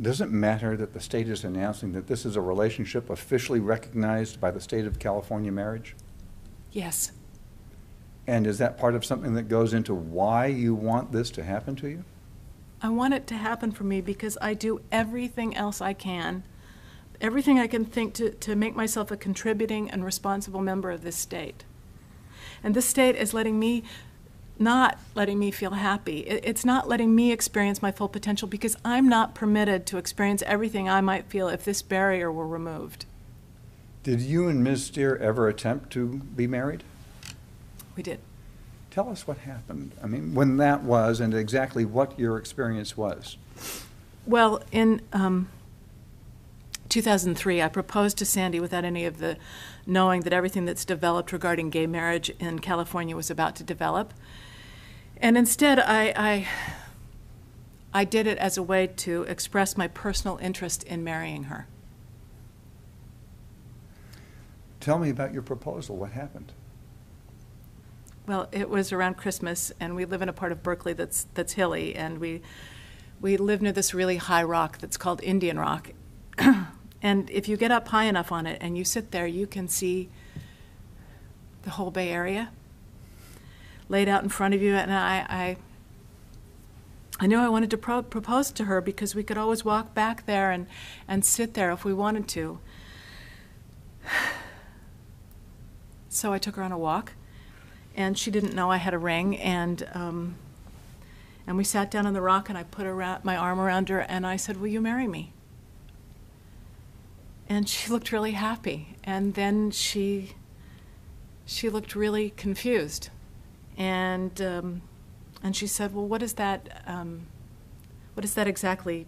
Does it matter that the state is announcing that this is a relationship officially recognized by the state of California marriage? Yes. And is that part of something that goes into why you want this to happen to you? I want it to happen for me because I do everything else I can, everything I can think to make myself a contributing and responsible member of this state. And this state is not letting me feel happy. It's not letting me experience my full potential because I'm not permitted to experience everything I might feel if this barrier were removed. Did you and Ms. Steer ever attempt to be married? We did. Tell us what happened. I mean, when that was and exactly what your experience was. Well, in 2003, I proposed to Sandy without any of the knowing that everything that's developed regarding gay marriage in California was about to develop. And instead, I did it as a way to express my personal interest in marrying her. Tell me about your proposal. What happened? Well, it was around Christmas, and we live in a part of Berkeley that's hilly, and we live near this really high rock that's called Indian Rock. And if you get up high enough on it and you sit there, you can see the whole Bay Area laid out in front of you. And I knew I wanted to propose to her because we could always walk back there and sit there if we wanted to. So I took her on a walk, and she didn't know I had a ring, and we sat down on the rock, and I put my arm around her, and I said, "Will you marry me?" And she looked really happy, and then she looked really confused, and she said, "Well, what does that exactly?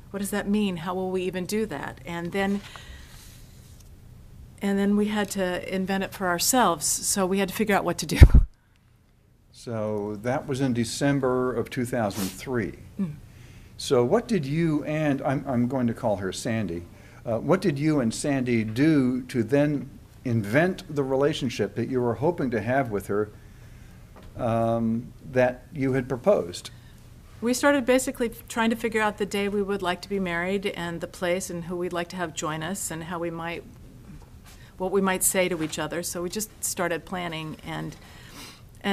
What does that mean? How will we even do that?" And then we had to invent it for ourselves, so we had to figure out what to do. So that was in December of 2003. So what did you and, I'm going to call her Sandy, what did you and Sandy do to then invent the relationship that you were hoping to have with her that you had proposed? We started basically trying to figure out the day we would like to be married and the place and who we'd like to have join us and what we might say to each other. So we just started planning, and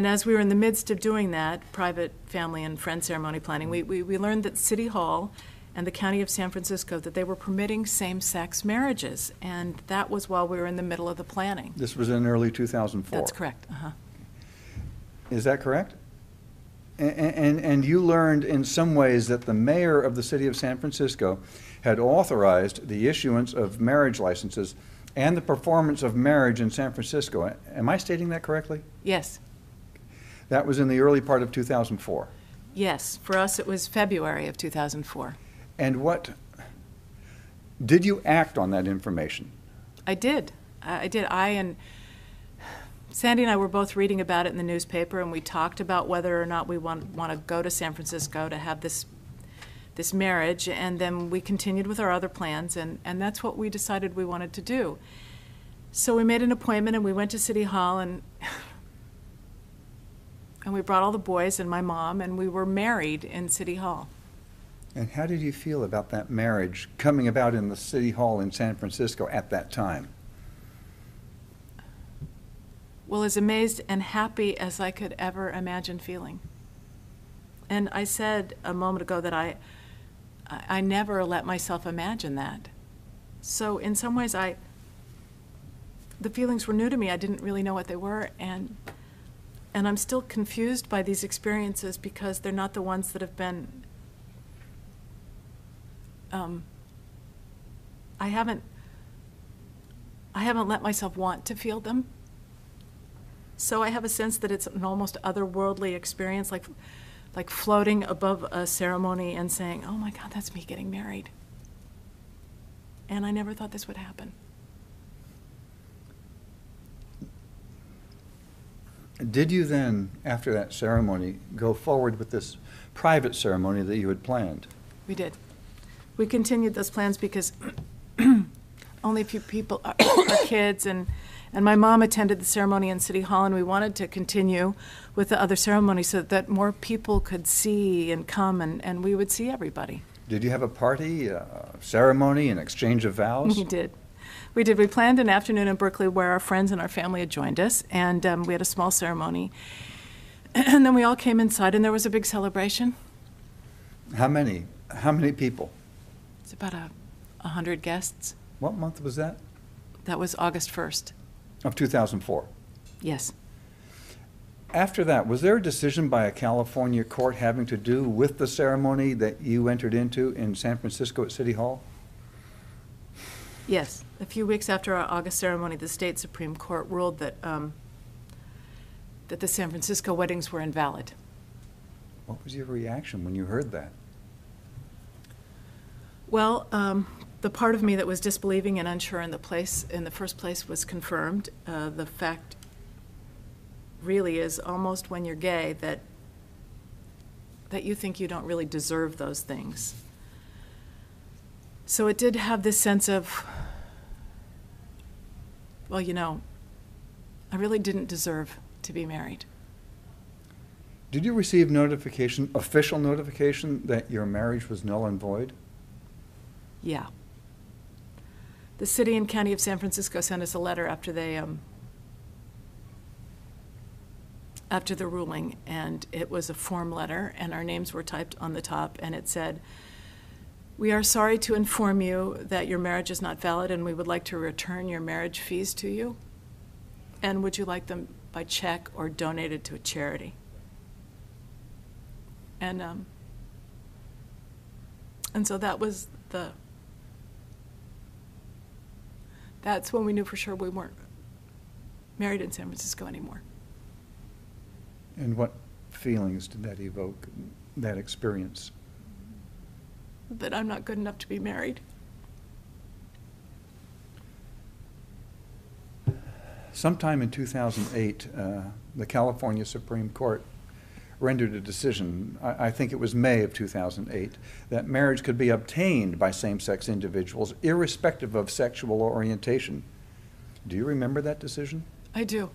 as we were in the midst of doing that, private family and friend ceremony planning, we learned that City Hall and the County of San Francisco, that they were permitting same-sex marriages, and that was while we were in the middle of the planning. This was in early 2004? That's correct. Is that correct? And you learned in some ways that the mayor of the city of San Francisco had authorized the issuance of marriage licenses and the performance of marriage in San Francisco. Am I stating that correctly? Yes. That was in the early part of 2004? Yes. For us, it was February of 2004. And did you act on that information? I did. I did. Sandy and I were both reading about it in the newspaper, and we talked about whether or not we want to go to San Francisco to have this marriage, and then we continued with our other plans, and that's what we decided we wanted to do. So we made an appointment, and we went to City Hall, and we brought all the boys and my mom, and we were married in City Hall. And how did you feel about that marriage coming about in the City Hall in San Francisco at that time? Well, as amazed and happy as I could ever imagine feeling. And I said a moment ago that I never let myself imagine that. So in some ways, the feelings were new to me. I didn't really know what they were, and I'm still confused by these experiences because they're not the ones that have been. I haven't let myself want to feel them. So I have a sense that it's an almost otherworldly experience, like floating above a ceremony and saying, "Oh my God, that's me getting married." And I never thought this would happen. Did you then, after that ceremony, go forward with this private ceremony that you had planned? We did. We continued those plans because only a few people, our kids and And my mom attended the ceremony in City Hall, and we wanted to continue with the other ceremony so that more people could see and come, and we would see everybody. Did you have a party, a ceremony, an exchange of vows? We did. We did. We planned an afternoon in Berkeley where our friends and our family had joined us, and we had a small ceremony. And then we all came inside, and there was a big celebration. How many? How many people? It's about 100 guests. What month was that? That was August 1st. Of 2004. Yes. After that, was there a decision by a California court having to do with the ceremony that you entered into in San Francisco at City Hall? Yes. A few weeks after our August ceremony, the state Supreme Court ruled that that the San Francisco weddings were invalid. What was your reaction when you heard that? Well, the part of me that was disbelieving and unsure in the first place was confirmed. The fact really is almost when you're gay that you think you don't really deserve those things. So it did have this sense of, well, you know, I really didn't deserve to be married. Did you receive notification, official notification, that your marriage was null and void? Yeah. The city and county of San Francisco sent us a letter after after the ruling, and it was a form letter, and our names were typed on the top, and it said, "We are sorry to inform you that your marriage is not valid, and we would like to return your marriage fees to you. And would you like them by check or donated to a charity?" And so that was that's when we knew for sure we weren't married in San Francisco anymore. And what feelings did that evoke, that experience? That I'm not good enough to be married. Sometime in 2008, the California Supreme Court rendered a decision, I think it was May of 2008, that marriage could be obtained by same-sex individuals irrespective of sexual orientation. Do you remember that decision? I do.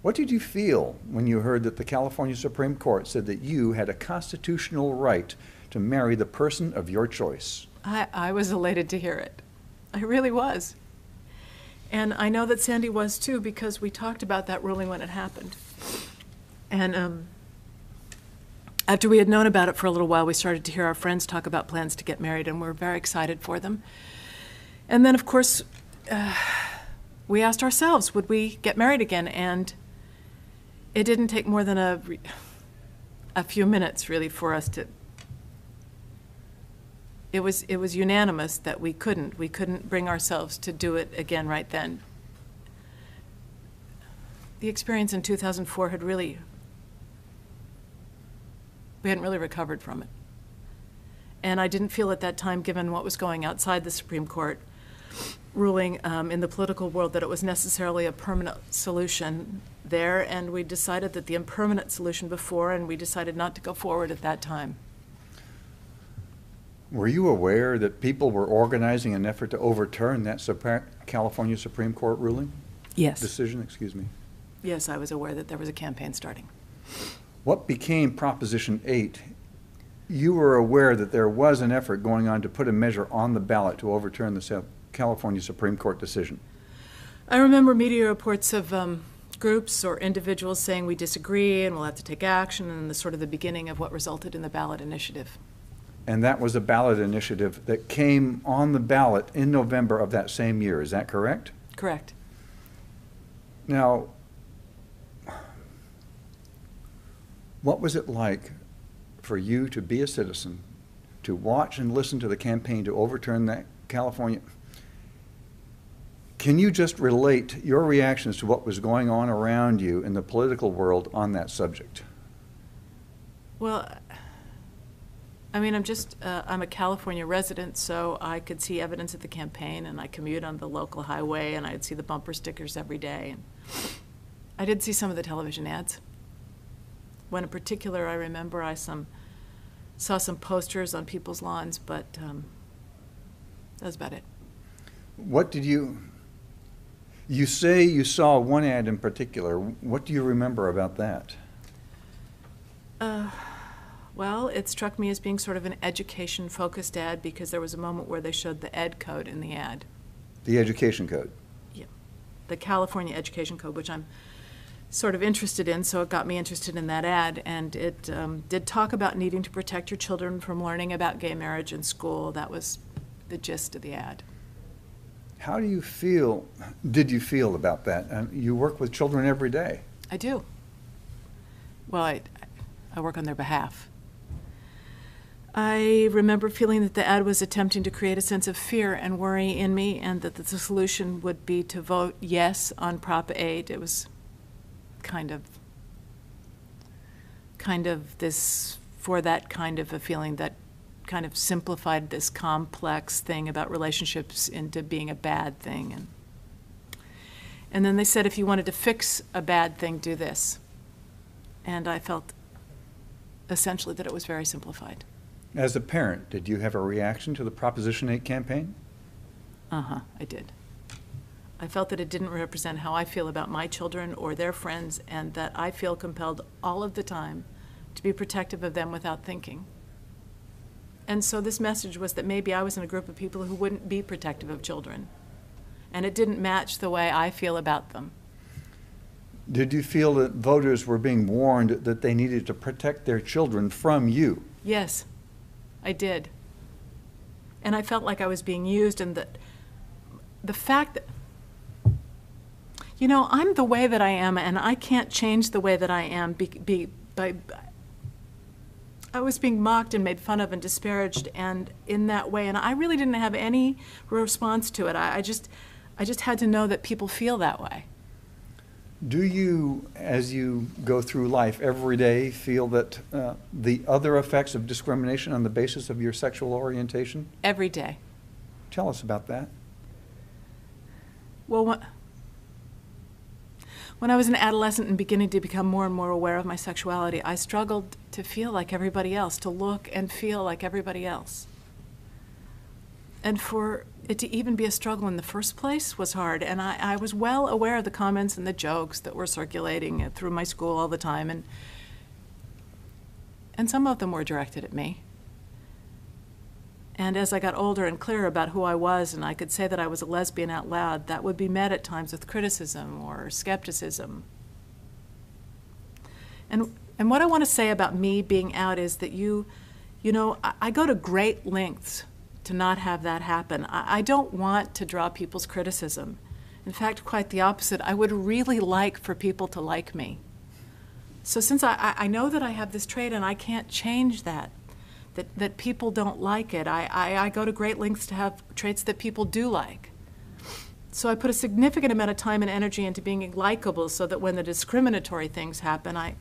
What did you feel when you heard that the California Supreme Court said that you had a constitutional right to marry the person of your choice? I was elated to hear it. I really was. And I know that Sandy was too, because we talked about that ruling when it happened. And after we had known about it for a little while, we started to hear our friends talk about plans to get married, and we were very excited for them. And then, of course, we asked ourselves, would we get married again? And it didn't take more than a few minutes, really, for us to. It was unanimous that we couldn't bring ourselves to do it again right then. The experience in 2004 we hadn't really recovered from it. And I didn't feel at that time, given what was going outside the Supreme Court ruling in the political world, that it was necessarily a permanent solution there, and we decided that the impermanent solution before, and we decided not to go forward at that time. Were you aware that people were organizing an effort to overturn that California Supreme Court ruling? Yes. Decision, excuse me. Yes, I was aware that there was a campaign starting. What became Proposition 8? You were aware that there was an effort going on to put a measure on the ballot to overturn the California Supreme Court decision. I remember media reports of groups or individuals saying we disagree and we'll have to take action, and the beginning of what resulted in the ballot initiative. And that was a ballot initiative that came on the ballot in November of that same year. Is that correct? Correct. Now, what was it like for you to be a citizen, to watch and listen to the campaign to overturn that California? Can you just relate your reactions to what was going on around you in the political world on that subject? Well, I mean, I'm a California resident, so I could see evidence of the campaign, and I commute on the local highway, and I'd see the bumper stickers every day. And I did see some of the television ads. One in particular, I remember I saw some posters on people's lawns, but that was about it. What did You say you saw one ad in particular. What do you remember about that? Well, it struck me as being sort of an education-focused ad because there was a moment where they showed the ed code in the ad. The education code. Yeah, the California Education Code, which I'm sort of interested in, so it got me interested in that ad. And it did talk about needing to protect your children from learning about gay marriage in school. That was the gist of the ad. How do you feel, did you feel about that? You work with children every day. I do. Well, I work on their behalf. I remember feeling that the ad was attempting to create a sense of fear and worry in me, and that the solution would be to vote yes on Prop 8. It was kind of this, for that kind of a feeling that kind of simplified this complex thing about relationships into being a bad thing. And then they said, if you wanted to fix a bad thing, do this. And I felt essentially that it was very simplified. As a parent, did you have a reaction to the Proposition 8 campaign? I did. I felt that it didn't represent how I feel about my children or their friends, and that I feel compelled all of the time to be protective of them without thinking. And so this message was that maybe I was in a group of people who wouldn't be protective of children, and it didn't match the way I feel about them. Did you feel that voters were being warned that they needed to protect their children from you? Yes, I did. And I felt like I was being used, and that the fact that, you know, I'm the way that I am, and I can't change the way that I am by I was being mocked and made fun of and disparaged and in that way, and I really didn't have any response to it. I just had to know that people feel that way. Do you, as you go through life every day, feel that the other effects of discrimination on the basis of your sexual orientation? Every day. Tell us about that. Well, when I was an adolescent and beginning to become more and more aware of my sexuality, I struggled to feel like everybody else, to look and feel like everybody else. And for it to even be a struggle in the first place was hard. And I was well aware of the comments and the jokes that were circulating through my school all the time. And some of them were directed at me. And as I got older and clearer about who I was, and I could say that I was a lesbian out loud, that would be met at times with criticism or skepticism. And what I want to say about me being out is that you know, I go to great lengths to not have that happen. I don't want to draw people's criticism. In fact, quite the opposite. I would really like for people to like me. So since I know that I have this trait and I can't change that people don't like it, I go to great lengths to have traits that people do like. So I put a significant amount of time and energy into being likable so that when the discriminatory things happen, I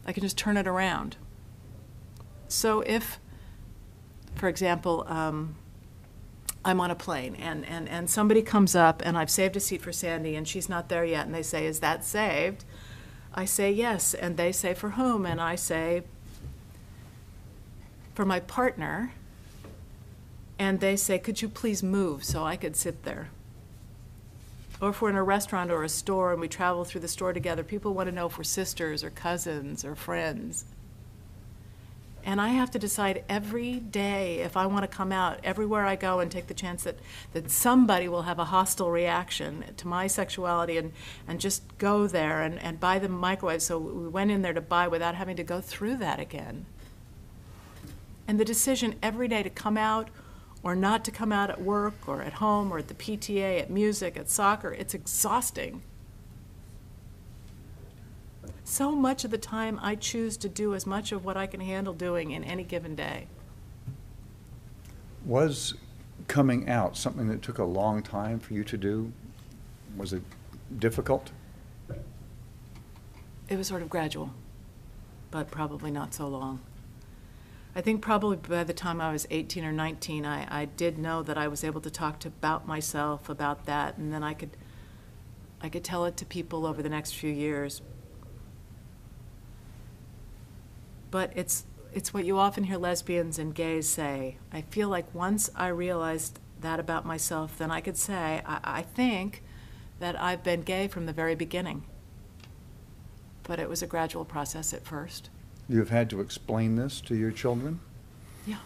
can just turn it around. So if, for example, I'm on a plane and somebody comes up and I've saved a seat for Sandy and she's not there yet, and they say, "Is that saved?" I say yes, and they say, "For whom?" And I say, "For my partner." And they say, "Could you please move so I could sit there?" Or if we're in a restaurant or a store and we travel through the store together, people want to know if we're sisters or cousins or friends. And I have to decide every day if I want to come out everywhere I go and take the chance that somebody will have a hostile reaction to my sexuality and just go there and buy the microwave. So we went in there to buy without having to go through that again. And the decision every day to come out or not to come out at work or at home or at the PTA, at music, at soccer, it's exhausting. So much of the time I choose to do as much of what I can handle doing in any given day. Was coming out something that took a long time for you to do? Was it difficult? It was sort of gradual, but probably not so long. I think probably by the time I was 18 or 19, I did know that I was able to talk about myself, about that, and then I could tell it to people over the next few years. But it's what you often hear lesbians and gays say. I feel like once I realized that about myself, then I could say, I think that I've been gay from the very beginning. But it was a gradual process at first. You've had to explain this to your children? Yeah.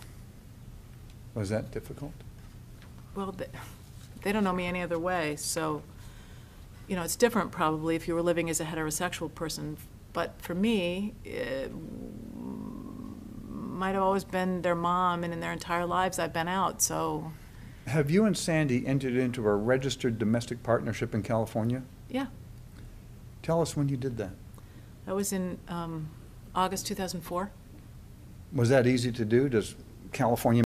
Was that difficult? Well, they don't know me any other way, so, you know, it's different probably if you were living as a heterosexual person. But for me, it might have always been their mom, and in their entire lives I've been out, so. Have you and Sandy entered into a registered domestic partnership in California? Yeah. Tell us when you did that. That was in August 2004. Was that easy to do? Does California